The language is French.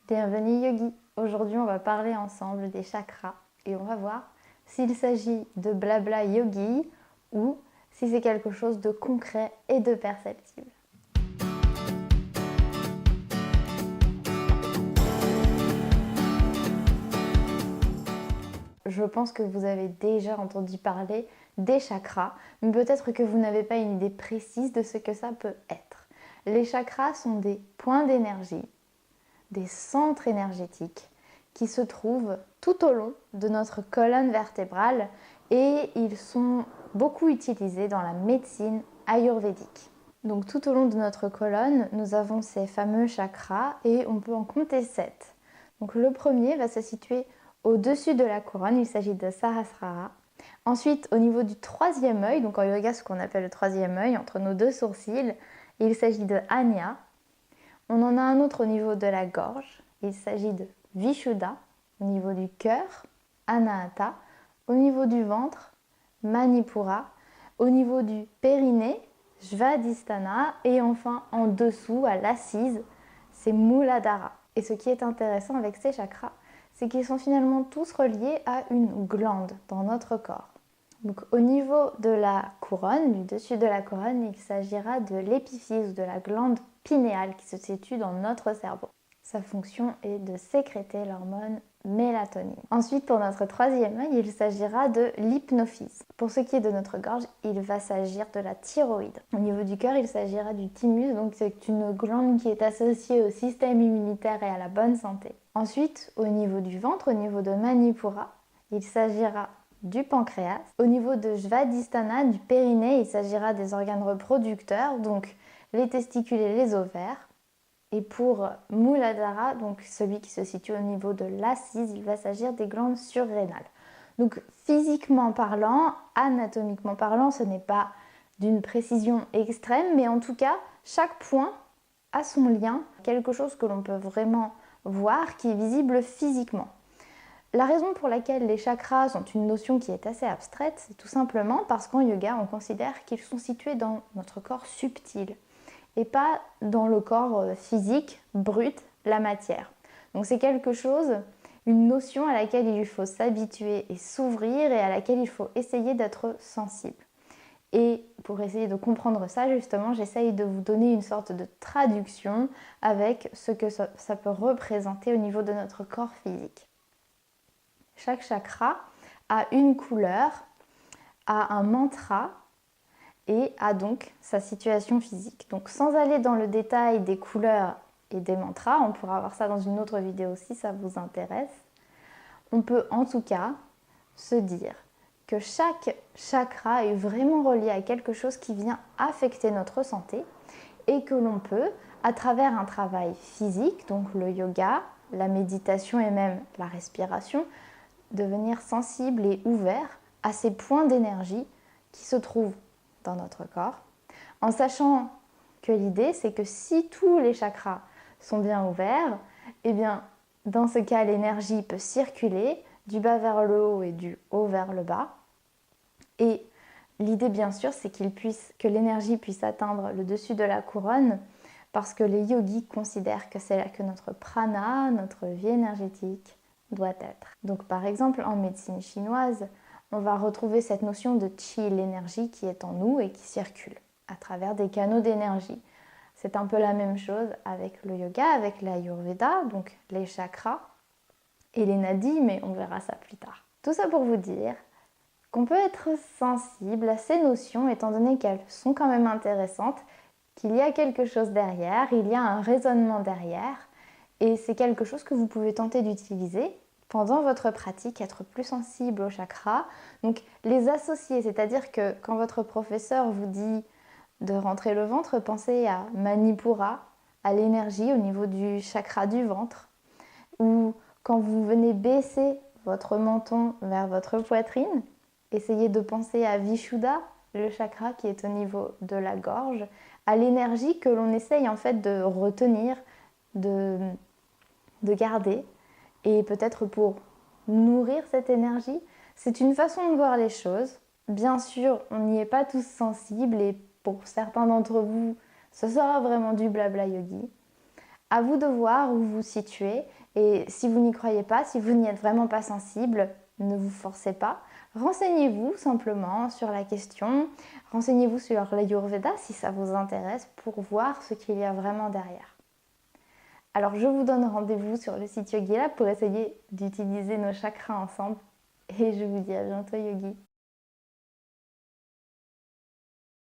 Bienvenue Yogi. Aujourd'hui on va parler ensemble des chakras et on va voir s'il s'agit de blabla yogi ou si c'est quelque chose de concret et de perceptible. Je pense que vous avez déjà entendu parler des chakras, mais peut-être que vous n'avez pas une idée précise de ce que ça peut être. Les chakras sont des points d'énergie, des centres énergétiques qui se trouvent tout au long de notre colonne vertébrale et ils sont beaucoup utilisés dans la médecine ayurvédique. Donc tout au long de notre colonne, nous avons ces fameux chakras et on peut en compter 7. Donc le premier va se situer au-dessus de la couronne, il s'agit de Sahasrara. Ensuite, au niveau du troisième œil, donc en yoga ce qu'on appelle le troisième œil, entre nos deux sourcils, il s'agit de Anya. On en a un autre au niveau de la gorge, il s'agit de Vishuddha. Au niveau du cœur, Anahata. Au niveau du ventre, Manipura. Au niveau du périnée, Svadhisthana. Et enfin, en dessous, à l'assise, c'est Muladhara. Et ce qui est intéressant avec ces chakras, c'est qu'ils sont finalement tous reliés à une glande dans notre corps. Donc au niveau de la couronne, du dessus de la couronne, il s'agira de l'épiphyse ou de la glande pinéale qui se situe dans notre cerveau. Sa fonction est de sécréter l'hormone mélatonine. Ensuite, pour notre troisième œil, il s'agira de l'hypophyse. Pour ce qui est de notre gorge, il va s'agir de la thyroïde. Au niveau du cœur, il s'agira du thymus, donc c'est une glande qui est associée au système immunitaire et à la bonne santé. Ensuite, au niveau du ventre, au niveau de Manipura, il s'agira du pancréas. Au niveau de Svadhisthana, du périnée, il s'agira des organes reproducteurs, donc les testicules et les ovaires. Et pour Muladhara, donc celui qui se situe au niveau de l'assise, il va s'agir des glandes surrénales. Donc physiquement parlant, anatomiquement parlant, ce n'est pas d'une précision extrême, mais en tout cas, chaque point a son lien, quelque chose que l'on peut vraiment voir, qui est visible physiquement. La raison pour laquelle les chakras sont une notion qui est assez abstraite, c'est tout simplement parce qu'en yoga, on considère qu'ils sont situés dans notre corps subtil et pas dans le corps physique, brut, la matière. Donc c'est quelque chose, une notion à laquelle il faut s'habituer et s'ouvrir et à laquelle il faut essayer d'être sensible. Et pour essayer de comprendre ça, justement, j'essaye de vous donner une sorte de traduction avec ce que ça peut représenter au niveau de notre corps physique. Chaque chakra a une couleur, a un mantra et a donc sa situation physique. Donc sans aller dans le détail des couleurs et des mantras, on pourra voir ça dans une autre vidéo si ça vous intéresse, on peut en tout cas se dire que chaque chakra est vraiment relié à quelque chose qui vient affecter notre santé et que l'on peut, à travers un travail physique, donc le yoga, la méditation et même la respiration, devenir sensible et ouvert à ces points d'énergie qui se trouvent dans notre corps, en sachant que l'idée c'est que si tous les chakras sont bien ouverts, eh bien dans ce cas l'énergie peut circuler du bas vers le haut et du haut vers le bas. Et l'idée bien sûr c'est que l'énergie puisse atteindre le dessus de la couronne parce que les yogis considèrent que c'est là que notre prana, notre vie énergétique, doit être. Donc par exemple en médecine chinoise, on va retrouver cette notion de chi, l'énergie qui est en nous et qui circule à travers des canaux d'énergie. C'est un peu la même chose avec le yoga, avec l'ayurveda, donc les chakras et les nadis, mais on verra ça plus tard. Tout ça pour vous dire qu'on peut être sensible à ces notions étant donné qu'elles sont quand même intéressantes, qu'il y a quelque chose derrière, il y a un raisonnement derrière. Et c'est quelque chose que vous pouvez tenter d'utiliser pendant votre pratique, être plus sensible aux chakras. Donc les associer, c'est-à-dire que quand votre professeur vous dit de rentrer le ventre, pensez à Manipura, à l'énergie au niveau du chakra du ventre. Ou quand vous venez baisser votre menton vers votre poitrine, essayez de penser à Vishuddha, le chakra qui est au niveau de la gorge, à l'énergie que l'on essaye en fait de retenir, de garder, et peut-être pour nourrir cette énergie. C'est une façon de voir les choses. Bien sûr, on n'y est pas tous sensibles et pour certains d'entre vous, ce sera vraiment du blabla yogi. À vous de voir où vous vous situez et si vous n'y croyez pas, si vous n'y êtes vraiment pas sensible, ne vous forcez pas. Renseignez-vous simplement sur la question, renseignez-vous sur l'Ayurveda si ça vous intéresse pour voir ce qu'il y a vraiment derrière. Alors je vous donne rendez-vous sur le site YogiLab pour essayer d'utiliser nos chakras ensemble et je vous dis à bientôt Yogi.